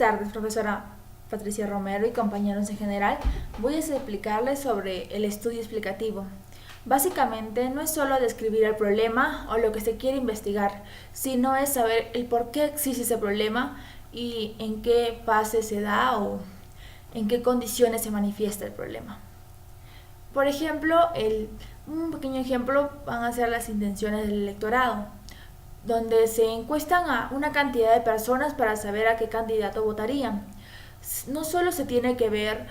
tardes, profesora Patricia Romero y compañeros en general. Voy a explicarles sobre el estudio explicativo. Básicamente no es solo describir el problema o lo que se quiere investigar, sino es saber el por qué existe ese problema y en qué fase se da o en qué condiciones se manifiesta el problema. Por ejemplo, un pequeño ejemplo van a ser las intenciones del electorado, donde se encuestan a una cantidad de personas para saber a qué candidato votarían. No solo se tiene que ver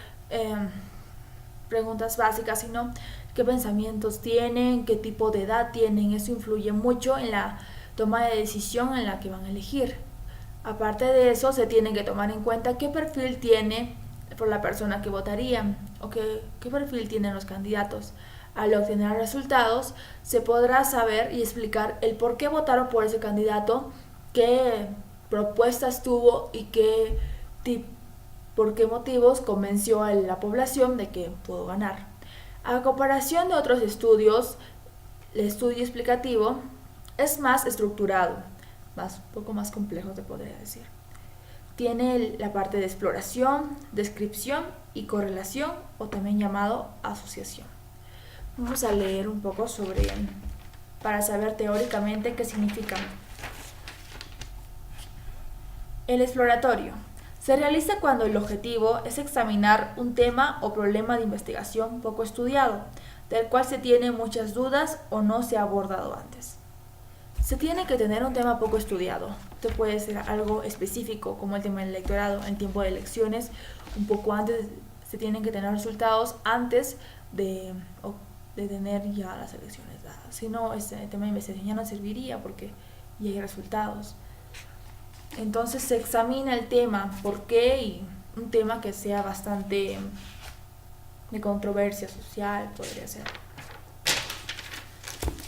preguntas básicas, sino qué pensamientos tienen, qué tipo de edad tienen. Eso influye mucho en la toma de decisión en la que van a elegir. Aparte de eso, se tiene que tomar en cuenta qué perfil tiene por la persona que votarían o qué perfil tienen los candidatos. Al obtener resultados, se podrá saber y explicar el por qué votaron por ese candidato, qué propuestas tuvo y por qué motivos convenció a la población de que pudo ganar. A comparación de otros estudios, el estudio explicativo es más estructurado, un poco más complejo se podría decir. Tiene la parte de exploración, descripción y correlación, o también llamado asociación. Vamos a leer un poco para saber teóricamente qué significa. El exploratorio se realiza cuando el objetivo es examinar un tema o problema de investigación poco estudiado, del cual se tienen muchas dudas o no se ha abordado antes. Se tiene que tener un tema poco estudiado. Esto puede ser algo específico, como el tema del electorado. En tiempo de elecciones, un poco antes se tienen que tener resultados antes de tener ya las elecciones dadas. Si no, este tema de investigación ya no serviría porque ya hay resultados. Entonces se examina el tema, por qué, y un tema que sea bastante de controversia social, podría ser.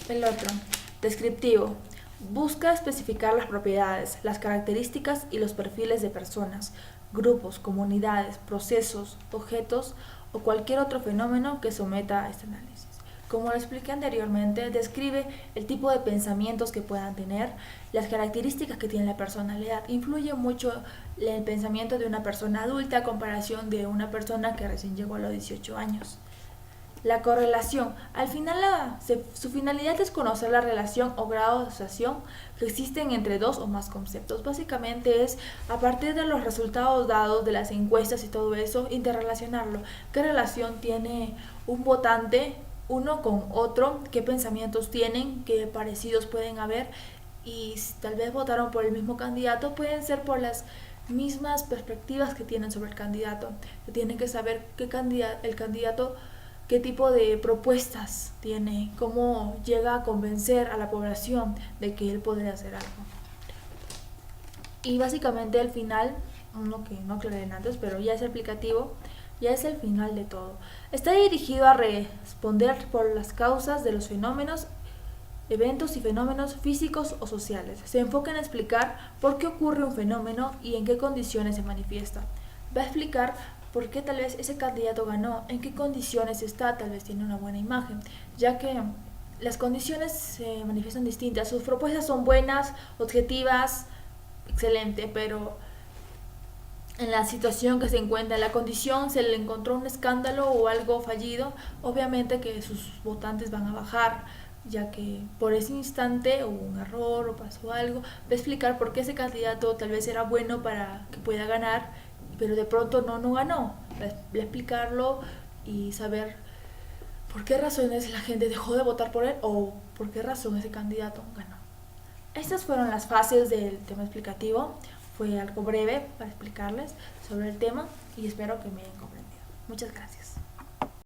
El otro, descriptivo. Busca especificar las propiedades, las características y los perfiles de personas, grupos, comunidades, procesos, objetos o cualquier otro fenómeno que someta a este análisis. Como lo expliqué anteriormente, describe el tipo de pensamientos que puedan tener, las características que tiene la personalidad. Influye mucho el pensamiento de una persona adulta a comparación de una persona que recién llegó a los 18 años. La correlación. Al final, su finalidad es conocer la relación o grado de asociación que existen entre dos o más conceptos. Básicamente es, a partir de los resultados dados de las encuestas y todo eso, interrelacionarlo. ¿Qué relación tiene un votante uno con otro? ¿Qué pensamientos tienen? ¿Qué parecidos pueden haber? Y si tal vez votaron por el mismo candidato, pueden ser por las mismas perspectivas que tienen sobre el candidato. Se tiene que saber el candidato qué tipo de propuestas tiene, cómo llega a convencer a la población de que él podría hacer algo. Y básicamente al final, uno que no aclaré antes, pero ya es aplicativo, ya es el final de todo. Está dirigido a responder por las causas de los fenómenos, eventos y fenómenos físicos o sociales. Se enfoca en explicar por qué ocurre un fenómeno y en qué condiciones se manifiesta. Va a explicar por qué tal vez ese candidato ganó, en qué condiciones está, tal vez tiene una buena imagen, ya que las condiciones se manifiestan distintas. Sus propuestas son buenas, objetivas, excelente, pero en la situación que se encuentra, en la condición, se le encontró un escándalo o algo fallido, obviamente que sus votantes van a bajar, ya que por ese instante hubo un error o pasó algo. Va a explicar por qué ese candidato tal vez era bueno para que pueda ganar, pero de pronto no ganó. Va a explicarlo y saber por qué razones la gente dejó de votar por él o por qué razón ese candidato ganó. Estas fueron las fases del tema explicativo. Fue algo breve para explicarles sobre el tema y espero que me hayan comprendido. Muchas gracias.